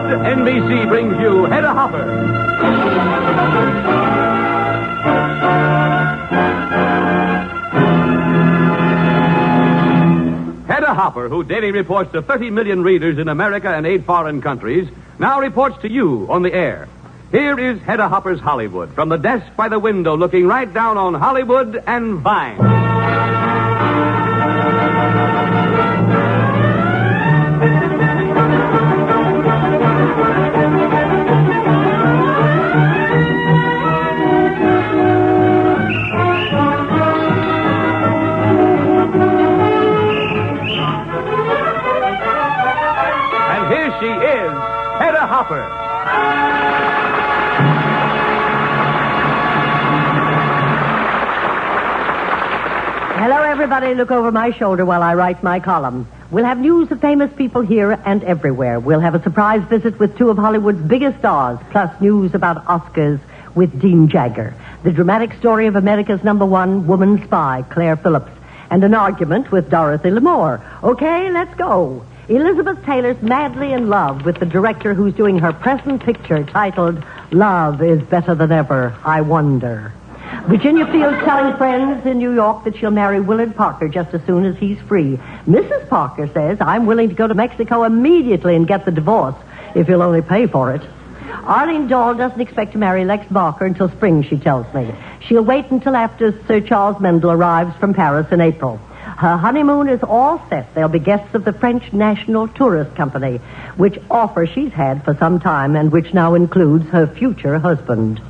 NBC brings you Hedda Hopper. Hedda Hopper, who daily reports to 30 million readers in America and 8 foreign countries, now reports to you on the air. Here is Hedda Hopper's Hollywood, from the desk by the window looking right down on Hollywood and Vine. She is Hedda Hopper. Hello, everybody. Look over my shoulder while I write my column. We'll have news of famous people here and everywhere. We'll have a surprise visit with 2 of Hollywood's biggest stars, plus news about Oscars with Dean Jaeger, the dramatic story of America's #1 woman spy, Claire Phillips, and an argument with Dorothy L'Amour. Okay, let's go. Elizabeth Taylor's madly in love with the director who's doing her present picture titled Love is Better Than Ever, I Wonder. Virginia Fields telling friends in New York that she'll marry Willard Parker just as soon as he's free. Mrs. Parker says, I'm willing to go to Mexico immediately and get the divorce if he'll only pay for it. Arlene Dahl doesn't expect to marry Lex Barker until spring, she tells me. She'll wait until after Sir Charles Mendel arrives from Paris in April. Her honeymoon is all set. They'll be guests of the French National Tourist Company, which offer she's had for some time and which now includes her future husband.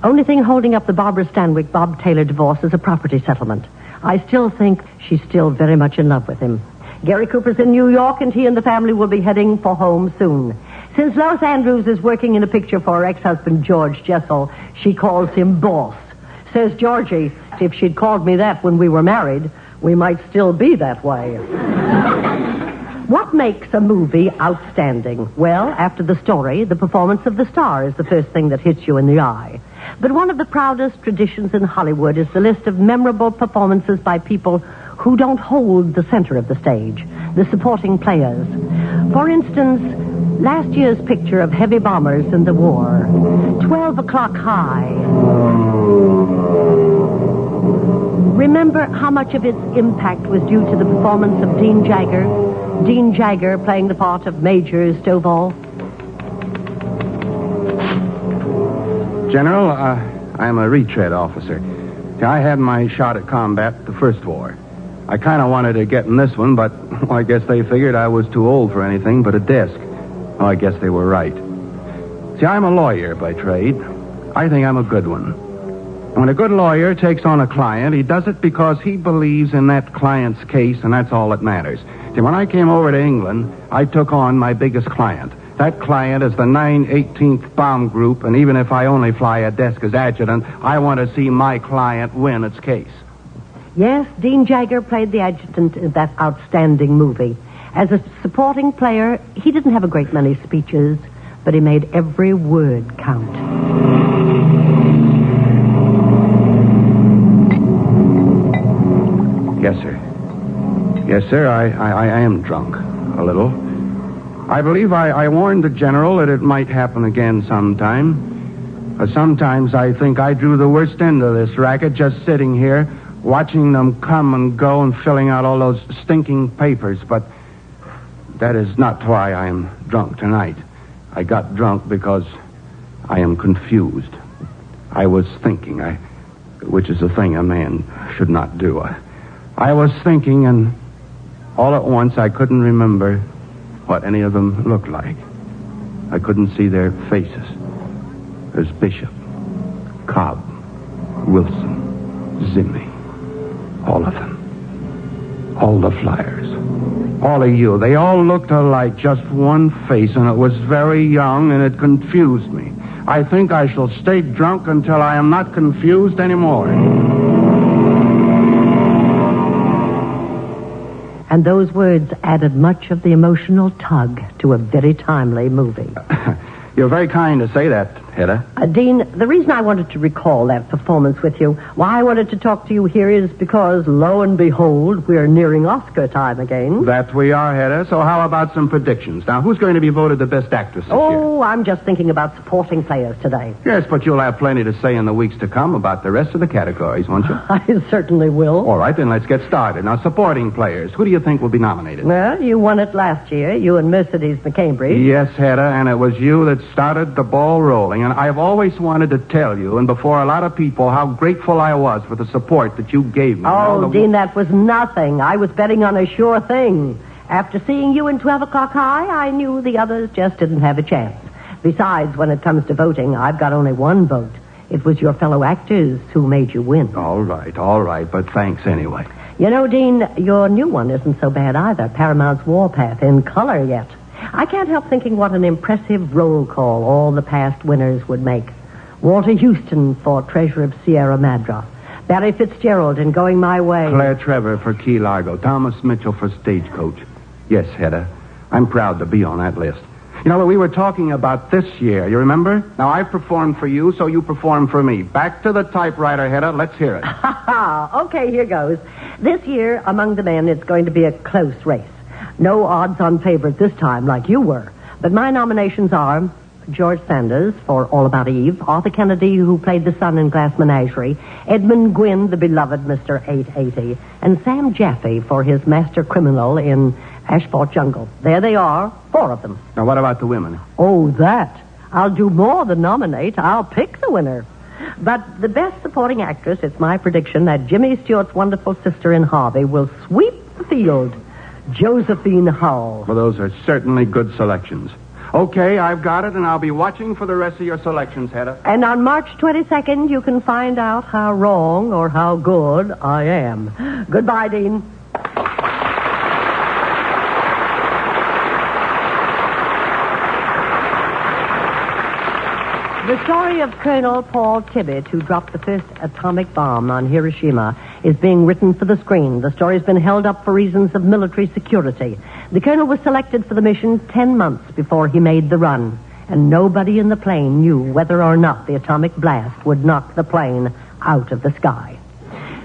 Only thing holding up the Barbara Stanwyck-Bob Taylor divorce is a property settlement. I still think she's still very much in love with him. Gary Cooper's in New York, and he and the family will be heading for home soon. Since Lois Andrews is working in a picture for her ex-husband, George Jessel, she calls him boss. Says Georgie, if she'd called me that when we were married, we might still be that way. What makes a movie outstanding? Well, after the story, the performance of the star is the first thing that hits you in the eye. But one of the proudest traditions in Hollywood is the list of memorable performances by people who don't hold the center of the stage, the supporting players. For instance, last year's picture of heavy bombers in the war, 12 O'Clock High. Remember how much of its impact was due to the performance of Dean Jaeger? Dean Jaeger playing the part of Major Stovall. General, I'm a retread officer. I had my shot at combat the first war. I kind of wanted to get in this one, but I guess they figured I was too old for anything but a desk. I guess they were right. See, I'm a lawyer by trade. I think I'm a good one. When a good lawyer takes on a client, he does it because he believes in that client's case, and that's all that matters. See, when I came over to England, I took on my biggest client. That client is the 918th Bomb Group, and even if I only fly a desk as adjutant, I want to see my client win its case. Yes, Dean Jaeger played the adjutant in that outstanding movie. As a supporting player, he didn't have a great many speeches, but he made every word count. Yes, sir. Yes, sir, I am drunk. A little. I believe I warned the general that it might happen again sometime. Sometimes I think I drew the worst end of this racket just sitting here, watching them come and go and filling out all those stinking papers, but that is not why I am drunk tonight. I got drunk because I am confused. I was thinking, which is a thing a man should not do. I was thinking, and all at once I couldn't remember what any of them looked like. I couldn't see their faces. There's Bishop, Cobb, Wilson, Zimmy. All of them. All the flyers. All of you. They all looked alike, just one face, and it was very young, and it confused me. I think I shall stay drunk until I am not confused anymore. And those words added much of the emotional tug to a very timely movie. You're very kind to say that, Hedda? Dean, the reason I wanted to recall that performance with you, why I wanted to talk to you here is because, lo and behold, we're nearing Oscar time again. That we are, Hedda. So how about some predictions? Now, who's going to be voted the best actress this year? Oh, I'm just thinking about supporting players today. Yes, but you'll have plenty to say in the weeks to come about the rest of the categories, won't you? I certainly will. All right, then let's get started. Now, supporting players. Who do you think will be nominated? Well, you won it last year, you and Mercedes McCambridge. Yes, Hedda, and it was you that started the ball rolling. And I've always wanted to tell you, and before a lot of people, how grateful I was for the support that you gave me. Oh, Dean, that was nothing. I was betting on a sure thing. After seeing you in 12 O'Clock High, I knew the others just didn't have a chance. Besides, when it comes to voting, I've got only one vote. It was your fellow actors who made you win. All right, but thanks anyway. You know, Dean, your new one isn't so bad either. Paramount's Warpath in color yet. I can't help thinking what an impressive roll call all the past winners would make. Walter Houston for Treasure of Sierra Madre. Barry Fitzgerald in Going My Way. Claire Trevor for Key Largo. Thomas Mitchell for Stagecoach. Yes, Hedda, I'm proud to be on that list. You know, we were talking about this year, you remember? Now, I've performed for you, so you perform for me. Back to the typewriter, Hedda. Let's hear it. Okay, here goes. This year, among the men, it's going to be a close race. No odds-on favorite this time, like you were. But my nominations are George Sanders for All About Eve, Arthur Kennedy, who played the son in Glass Menagerie, Edmund Gwynn, the beloved Mr. 880, and Sam Jaffe for his master criminal in Ashford Jungle. There they are, 4 of them. Now, what about the women? Oh, that. I'll do more than nominate. I'll pick the winner. But the best supporting actress, it's my prediction that Jimmy Stewart's wonderful sister in Harvey will sweep the field. Josephine Hull. Well, those are certainly good selections. Okay, I've got it, and I'll be watching for the rest of your selections, Hedda. And on March 22nd, you can find out how wrong or how good I am. Goodbye, Dean. The story of Colonel Paul Tibbett, who dropped the first atomic bomb on Hiroshima, is being written for the screen. The story's been held up for reasons of military security. The colonel was selected for the mission 10 months before he made the run, and nobody in the plane knew whether or not the atomic blast would knock the plane out of the sky.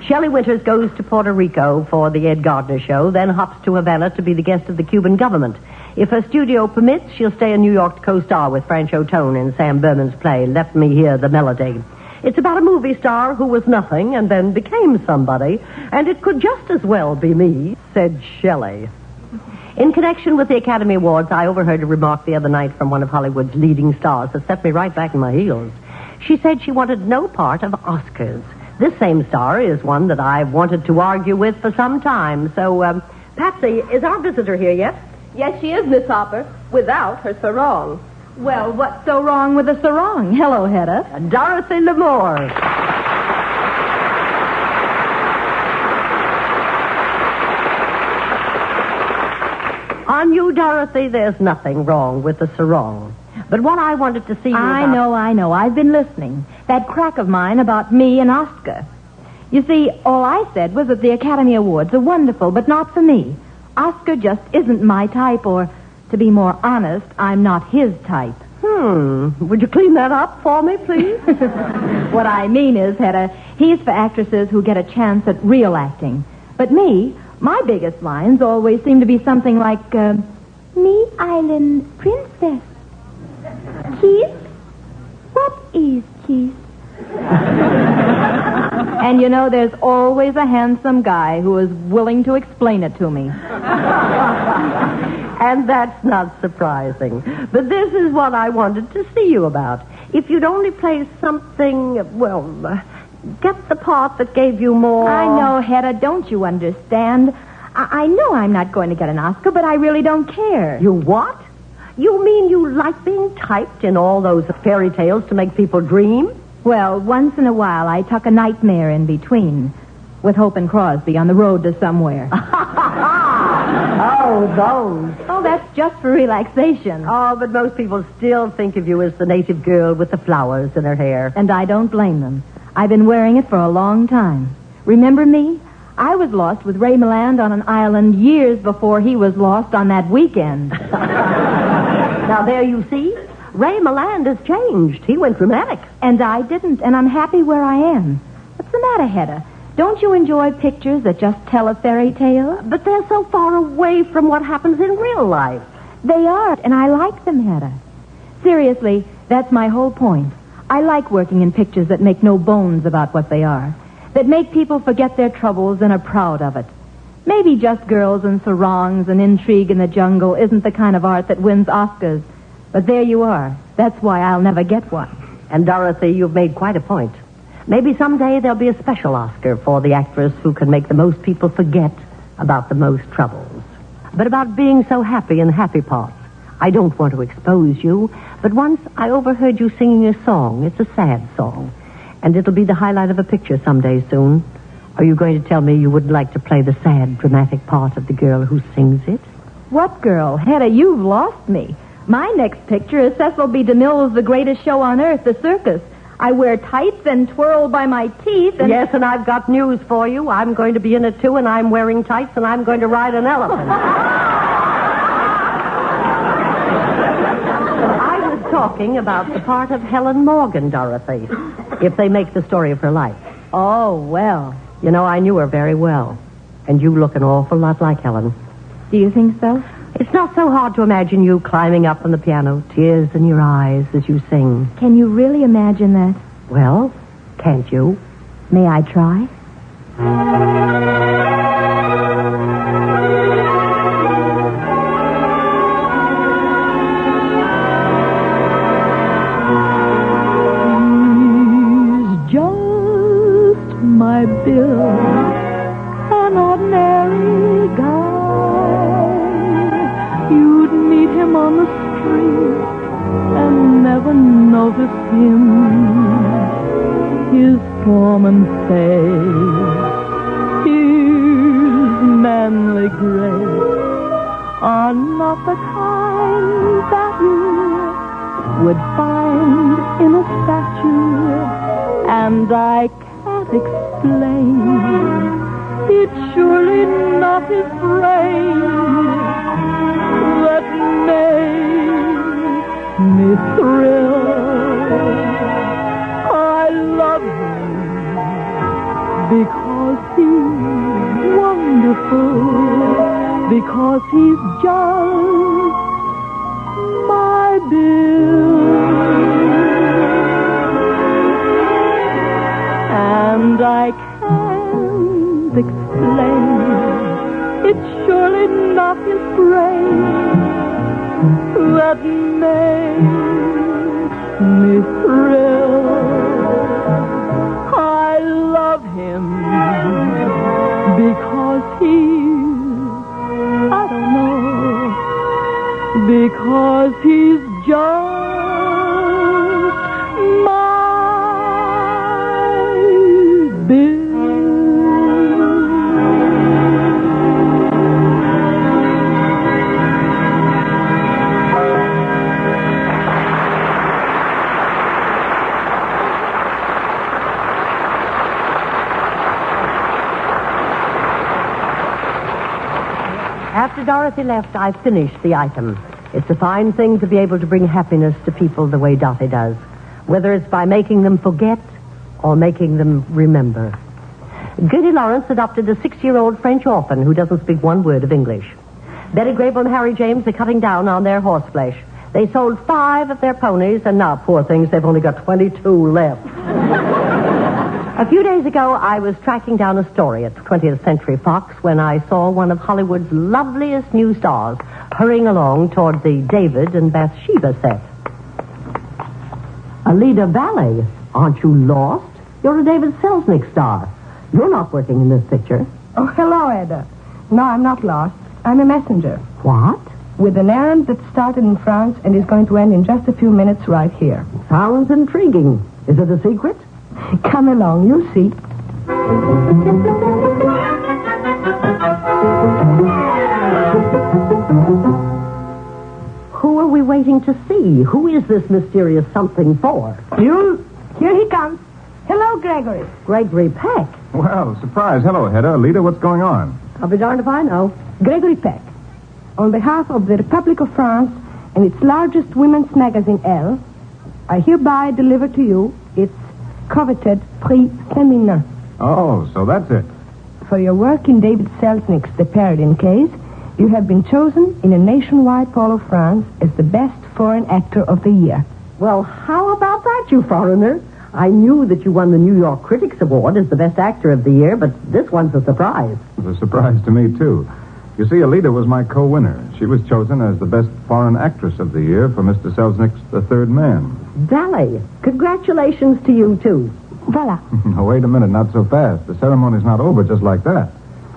Shelley Winters goes to Puerto Rico for the Ed Gardner show, then hops to Havana to be the guest of the Cuban government. If her studio permits, she'll stay in New York to co-star with Francho Tone in Sam Berman's play, Let Me Hear the Melody. It's about a movie star who was nothing and then became somebody, and it could just as well be me, said Shelley. In connection with the Academy Awards, I overheard a remark the other night from one of Hollywood's leading stars that set me right back in my heels. She said she wanted no part of Oscars. This same star is one that I've wanted to argue with for some time. So, Patsy, is our visitor here yet? Yes, she is, Miss Hopper, without her sarong. Well, what's so wrong with a sarong? Hello, Hedda. Dorothy L'Amour. On you, Dorothy, there's nothing wrong with the sarong. But what I wanted to see you I about... know. I've been listening. That crack of mine about me and Oscar. You see, all I said was that the Academy Awards are wonderful, but not for me. Oscar just isn't my type, or, to be more honest, I'm not his type. Would you clean that up for me, please? What I mean is, Hedda, he's for actresses who get a chance at real acting. But me, my biggest lines always seem to be something like, Me Island Princess. Kiss? What is kiss? And you know, there's always a handsome guy who is willing to explain it to me. And that's not surprising. But this is what I wanted to see you about. If you'd only play something, well, get the part that gave you more... I know, Hedda, don't you understand? I know I'm not going to get an Oscar, but I really don't care. You what? You mean you like being typed in all those fairy tales to make people dream? Well, once in a while I tuck a nightmare in between, with Hope and Crosby on the road to somewhere. Oh, those. Oh, that's just for relaxation. Oh, but most people still think of you as the native girl with the flowers in her hair. And I don't blame them. I've been wearing it for a long time. Remember me? I was lost with Ray Milland on an island years before he was lost on that weekend. Now, there you see. Ray Milland has changed. He went dramatic. And I didn't, and I'm happy where I am. What's the matter, Hedda? Don't you enjoy pictures that just tell a fairy tale? But they're so far away from what happens in real life. They are, and I like them, Hedda. Seriously, that's my whole point. I like working in pictures that make no bones about what they are, that make people forget their troubles and are proud of it. Maybe just girls and sarongs and intrigue in the jungle isn't the kind of art that wins Oscars. But there you are. That's why I'll never get one. And, Dorothy, you've made quite a point. Maybe someday there'll be a special Oscar for the actress who can make the most people forget about the most troubles. But about being so happy in the happy parts, I don't want to expose you, but once I overheard you singing a song. It's a sad song. And it'll be the highlight of a picture someday soon. Are you going to tell me you wouldn't like to play the sad, dramatic part of the girl who sings it? What girl? Hedda, you've lost me. My next picture is Cecil B. DeMille's The Greatest Show on Earth, The Circus. I wear tights and twirl by my teeth and... Yes, and I've got news for you. I'm going to be in it, too, and I'm wearing tights, and I'm going to ride an elephant. I was talking about the part of Helen Morgan, Dorothy, if they make the story of her life. Oh, well. You know, I knew her very well, and you look an awful lot like Helen. Do you think so? It's not so hard to imagine you climbing up on the piano, tears in your eyes as you sing. Can you really imagine that? Well, can't you? May I try? He's just my Bill, an ordinary guy. You'd meet him on the street and never notice him. His form and face, his manly grace are not the kind that you would find in a statue. And I can't explain, it's surely not his brain that makes me thrill. I love him because he's wonderful, because he's just my Bill. And I can't explain, it's surely not his brain that makes me thrill. I love him because I don't know, because he's just my Bill. After Dorothy left, I finished the item. It's a fine thing to be able to bring happiness to people the way Dottie does, whether it's by making them forget or making them remember. Goody Lawrence adopted a 6-year-old French orphan who doesn't speak one word of English. Betty Grable and Harry James are cutting down on their horse flesh. They sold 5 of their ponies, and now, poor things, they've only got 22 left. A few days ago, I was tracking down a story at 20th Century Fox when I saw one of Hollywood's loveliest new stars hurrying along toward the David and Bathsheba set. Alida Ballet, aren't you lost? You're a David Selznick star. You're not working in this picture. Oh, hello, Hedda. No, I'm not lost. I'm a messenger. What? With an errand that started in France and is going to end in just a few minutes right here. Sounds intriguing. Is it a secret? Come along, you'll see. Who are we waiting to see? Who is this mysterious something for? Here he comes. Hello, Gregory. Gregory Peck. Well, surprise. Hello, Hedda. Lita, what's going on? I'll be darned if I know. Gregory Peck. On behalf of the Republic of France and its largest women's magazine, Elle, I hereby deliver to you its coveted Prix Féminin. Oh, so that's it. For your work in David Selznick's The Paradine Case, you have been chosen in a nationwide poll of France as the best foreign actor of the year. Well, how about that, you foreigner? I knew that you won the New York Critics Award as the best actor of the year, but this one's a surprise. It was a surprise to me, too. You see, Alida was my co-winner. She was chosen as the best foreign actress of the year for Mr. Selznick's The Third Man. Valley, congratulations to you, too. Voila. Now, wait a minute, not so fast. The ceremony's not over just like that.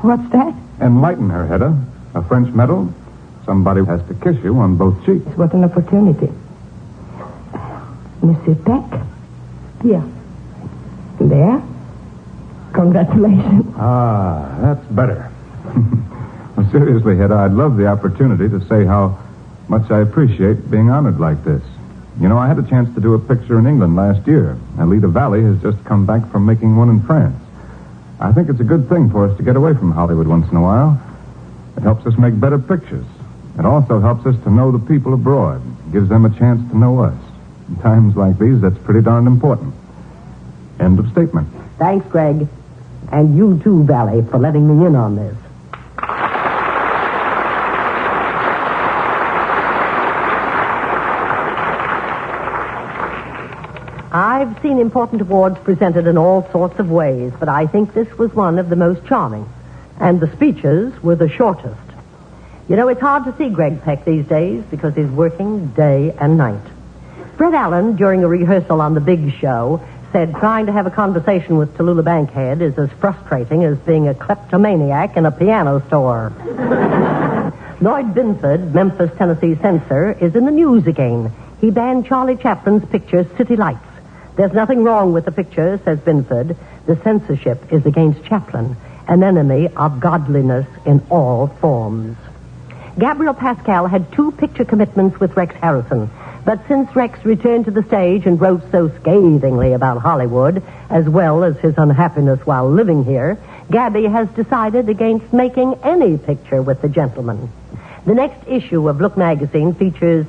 What's that? Enlighten her, Hedda. A French medal. Somebody has to kiss you on both cheeks. What an opportunity. Monsieur Peck. Here. There. Congratulations. Ah, that's better. Well, seriously, Hedda, I'd love the opportunity to say how much I appreciate being honored like this. You know, I had a chance to do a picture in England last year. Alida Valley has just come back from making one in France. I think it's a good thing for us to get away from Hollywood once in a while. It helps us make better pictures. It also helps us to know the people abroad. It gives them a chance to know us. In times like these, that's pretty darn important. End of statement. Thanks, Greg. And you, too, Valley, for letting me in on this. I've seen important awards presented in all sorts of ways, but I think this was one of the most charming. And the speeches were the shortest. You know, it's hard to see Greg Peck these days because he's working day and night. Fred Allen, during a rehearsal on The Big Show, said trying to have a conversation with Tallulah Bankhead is as frustrating as being a kleptomaniac in a piano store. Lloyd Binford, Memphis, Tennessee censor, is in the news again. He banned Charlie Chaplin's picture, City Lights. There's nothing wrong with the picture, says Binford. The censorship is against Chaplin, an enemy of godliness in all forms. Gabriel Pascal had 2 picture commitments with Rex Harrison. But since Rex returned to the stage and wrote so scathingly about Hollywood, as well as his unhappiness while living here, Gabby has decided against making any picture with the gentleman. The next issue of Look magazine features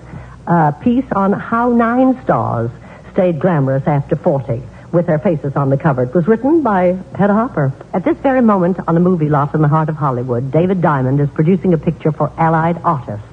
a piece on how 9 stars stayed glamorous after 40, with their faces on the cover. It was written by Hedda Hopper. At this very moment, on a movie lot in the heart of Hollywood, David Diamond is producing a picture for Allied artists.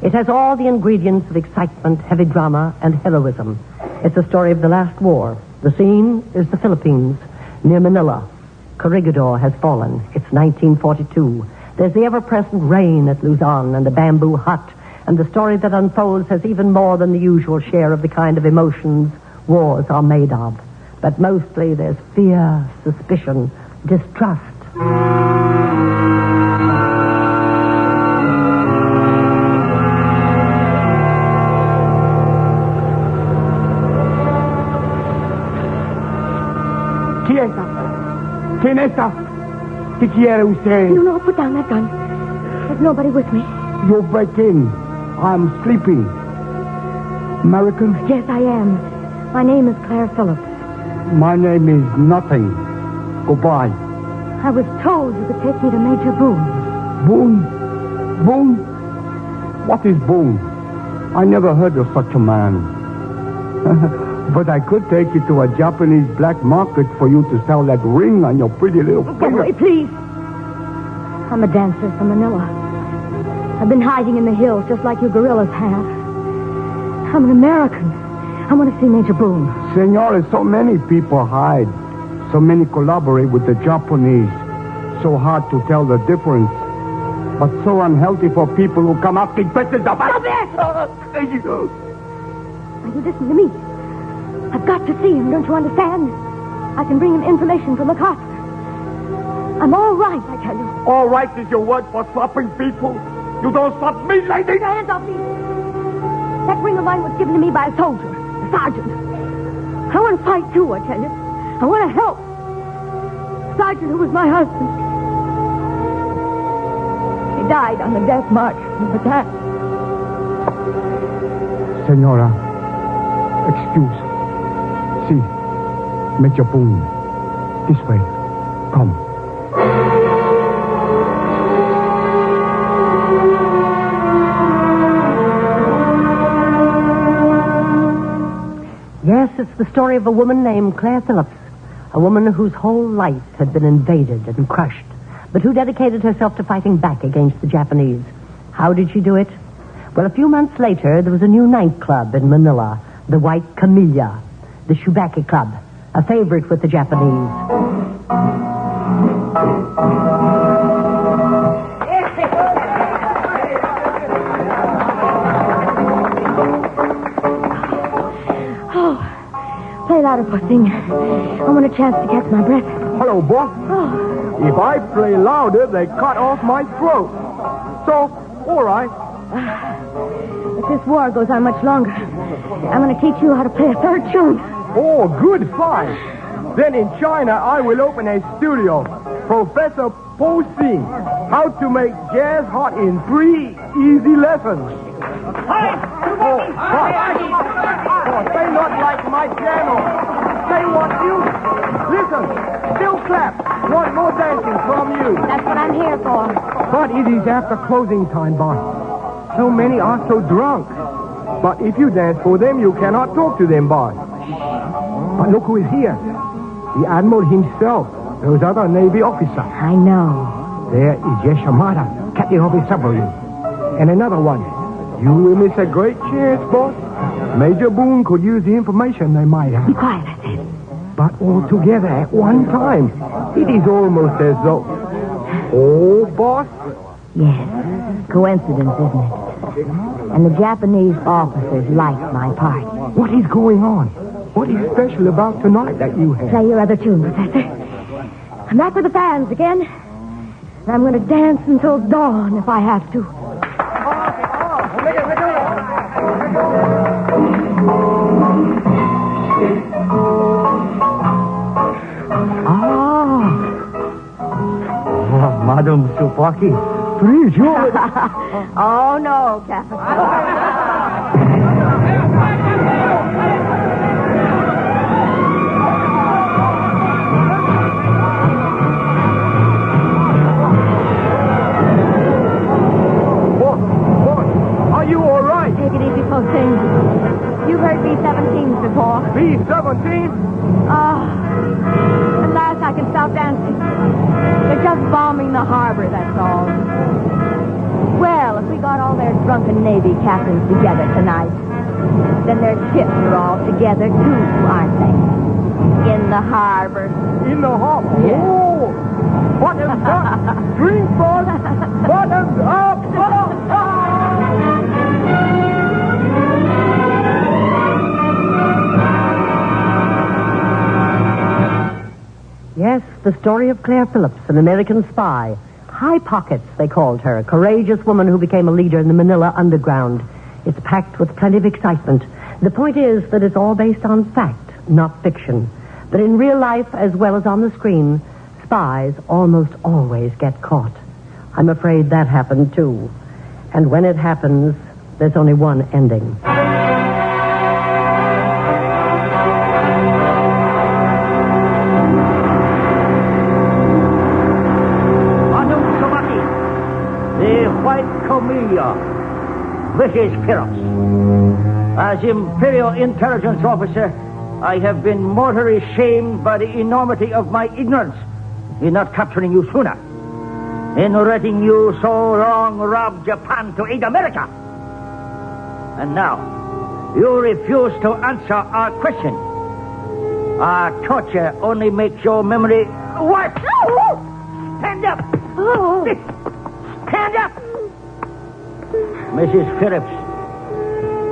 It has all the ingredients of excitement, heavy drama, and heroism. It's a story of the last war. The scene is the Philippines, near Manila. Corregidor has fallen. It's 1942. There's the ever-present rain at Luzon and the bamboo hut, and the story that unfolds has even more than the usual share of the kind of emotions wars are made of. But mostly there's fear, suspicion, distrust. ¿Quién está? ¿Qué quiere usted? No, put down that gun. There's nobody with me. You break in. I'm sleeping. American? Yes, I am. My name is Claire Phillips. My name is nothing. Goodbye. I was told you could take me to Major Boone. Boone? Boone? What is Boone? I never heard of such a man. But I could take you to a Japanese black market for you to sell that ring on your pretty little Go finger. away, please. I'm a dancer from Manila. I've been hiding in the hills just like you gorillas have. I'm an American. I want to see Major Boone. Senora, so many people hide. So many collaborate with the Japanese. So hard to tell the difference. But so unhealthy for people who come asking questions about... Stop it! Now you listen to me. I've got to see him, don't you understand? I can bring him information from the cops. I'm all right, I tell you. All right is your word for stopping people. You don't stop me, lady. Put your hands off me. That ring of mine was given to me by a soldier, a sergeant. I want to fight too, I tell you. I want to help. Sergeant, who was my husband. He died on the death march from the attack. Senora, excuse. See, Major Boone. This way. Come. it's the story of a woman named Claire Phillips, a woman whose whole life had been invaded and crushed, but who dedicated herself to fighting back against the Japanese. How did she do it? Well, a few months later, there was a new nightclub in Manila, the White Camellia, the Shubaki Club, a favorite with the Japanese. Play louder, poor thing. I want a chance to catch my breath. Hello, boss. Oh. If I play louder, they cut off my throat. So, all right. If this war goes on much longer, I'm going to teach you how to play a third tune. Oh, good fight. Then in China, I will open a studio. Professor Po Sing, how to make jazz hot in 3 easy lessons. Oh, they not like my piano. They want you. Listen, still clap. Want more dancing from you. That's what I'm here for. But it is after closing time, boss. So many are so drunk. But if you dance for them, you cannot talk to them, boss. But look who is here. The Admiral himself. Those other Navy officers. I know. There is Yashamata, captain of a submarine. And another one. You will miss a great chance, boss. Major Boone could use the information they might have. Be quiet, I said. But all together at one time. It is almost as though... Oh, boss? Yes. Coincidence, isn't it? And the Japanese officers like my part. What is going on? What is special about tonight that you have? Play your other tune, Professor. I'm back with the fans again. And I'm going to dance until dawn if I have to. Oh, Madam Supaki, please, you... Oh, no, Captain. Are you all right? Take it easy, Posting. You've heard B-17s before. B-17? At last I can stop dancing. They're just bombing the harbor, that's all. Well, if we got all their drunken Navy captains together tonight, then their ships are all together, too, aren't they? In the harbor. In the harbor? Yes. Oh! Bottoms up! Drink, boss! Bottoms up! Yes, the story of Claire Phillips, an American spy. High Pockets, they called her, a courageous woman who became a leader in the Manila underground. It's packed with plenty of excitement. The point is that it's all based on fact, not fiction. But in real life, as well as on the screen, spies almost always get caught. I'm afraid that happened, too. And when it happens, there's only one ending. Mrs. Phillips. As Imperial Intelligence Officer, I have been mortally shamed by the enormity of my ignorance in not capturing you sooner, in letting you so long rob Japan to aid America. And now, you refuse to answer our question. Our torture only makes your memory worse. Stand up! Stand up! Mrs. Phillips,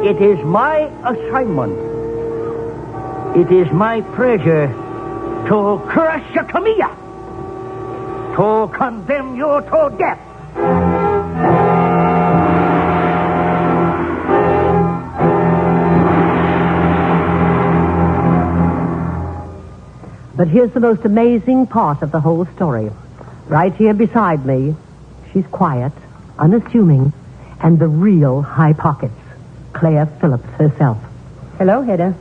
it is my assignment. It is my pleasure to crush your Camilla, to condemn you to death. But here's the most amazing part of the whole story. Right here beside me, she's quiet, unassuming, and the real High Pockets, Claire Phillips herself. Hello, Hedda.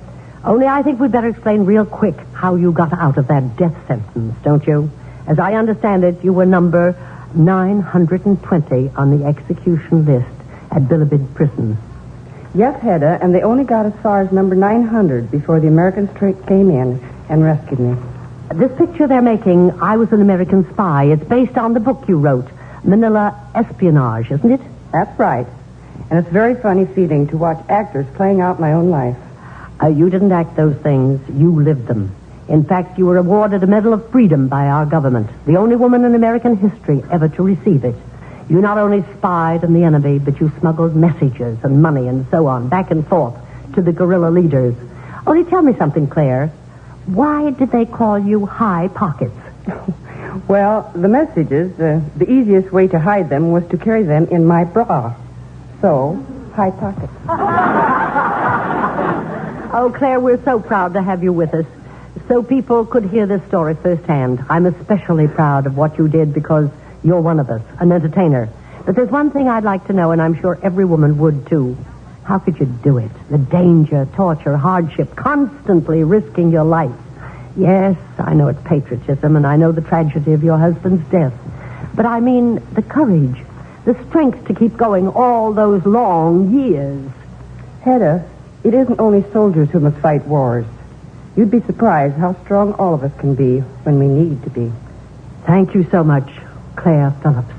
Only I think we'd better explain real quick how you got out of that death sentence, don't you? As I understand it, you were number 920 on the execution list at Bilibid Prison. Yes, Hedda, and they only got as far as number 900 before the Americans came in and rescued me. This picture they're making, I Was an American Spy, it's based on the book you wrote, Manila Espionage, isn't it? That's right. And it's a very funny feeling to watch actors playing out my own life. You didn't act those things, you lived them. In fact, you were awarded a Medal of Freedom by our government, the only woman in American history ever to receive it. You not only spied on the enemy, but you smuggled messages and money and so on, back and forth, to the guerrilla leaders. Only tell me something, Claire. Why did they call you High Pockets? Well, the messages, the easiest way to hide them was to carry them in my bra. So, High Pockets. Oh, Claire, we're so proud to have you with us. So people could hear this story firsthand. I'm especially proud of what you did because you're one of us, an entertainer. But there's one thing I'd like to know, and I'm sure every woman would, too. How could you do it? The danger, torture, hardship, constantly risking your life. Yes, I know it's patriotism, and I know the tragedy of your husband's death. But I mean the courage, the strength to keep going all those long years. Hedda, it isn't only soldiers who must fight wars. You'd be surprised how strong all of us can be when we need to be. Thank you so much, Claire Phillips.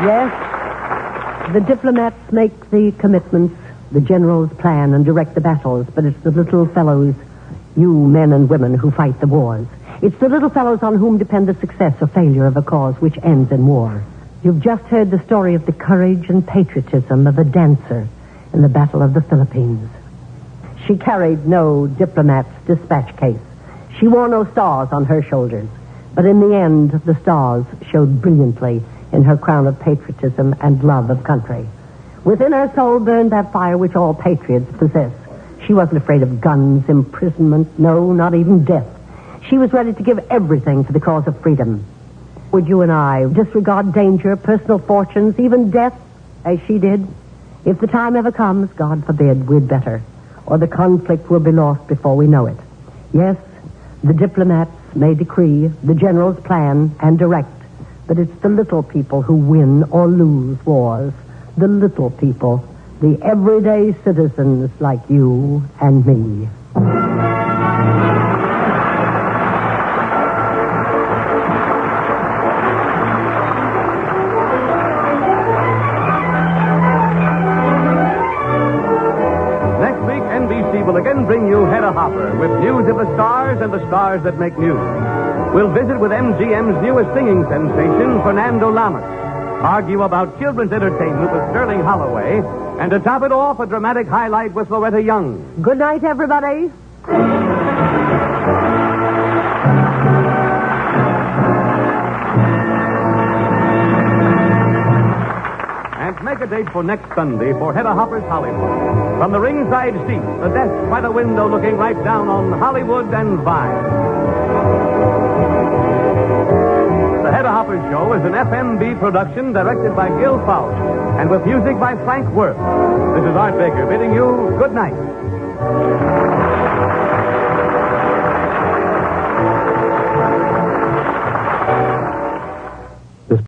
Yes, the diplomats make the commitments, the generals plan and direct the battles, but it's the little fellows, you men and women, who fight the wars. It's the little fellows on whom depend the success or failure of a cause which ends in war. You've just heard the story of the courage and patriotism of a dancer in the Battle of the Philippines. She carried no diplomat's dispatch case. She wore no stars on her shoulders. But in the end, the stars showed brilliantly in her crown of patriotism and love of country. Within her soul burned that fire which all patriots possess. She wasn't afraid of guns, imprisonment, no, not even death. She was ready to give everything for the cause of freedom. Would you and I disregard danger, personal fortunes, even death, as she did? If the time ever comes, God forbid, we'd better. Or the conflict will be lost before we know it. Yes, the diplomats may decree, the generals plan and direct, but it's the little people who win or lose wars. The little people, the everyday citizens like you and me. Will again bring you Hedda Hopper with news of the stars and the stars that make news. We'll visit with MGM's newest singing sensation, Fernando Lamas, argue about children's entertainment with Sterling Holloway, and to top it off, a dramatic highlight with Loretta Young. Good night, everybody. And make a date for next Sunday for Hedda Hopper's Hollywood. From the ringside seat, the desk by the window looking right down on Hollywood and Vine. The Hedda Hopper Show is an FMB production directed by Gil Fowler and with music by Frank Worth. This is Art Baker bidding you good night.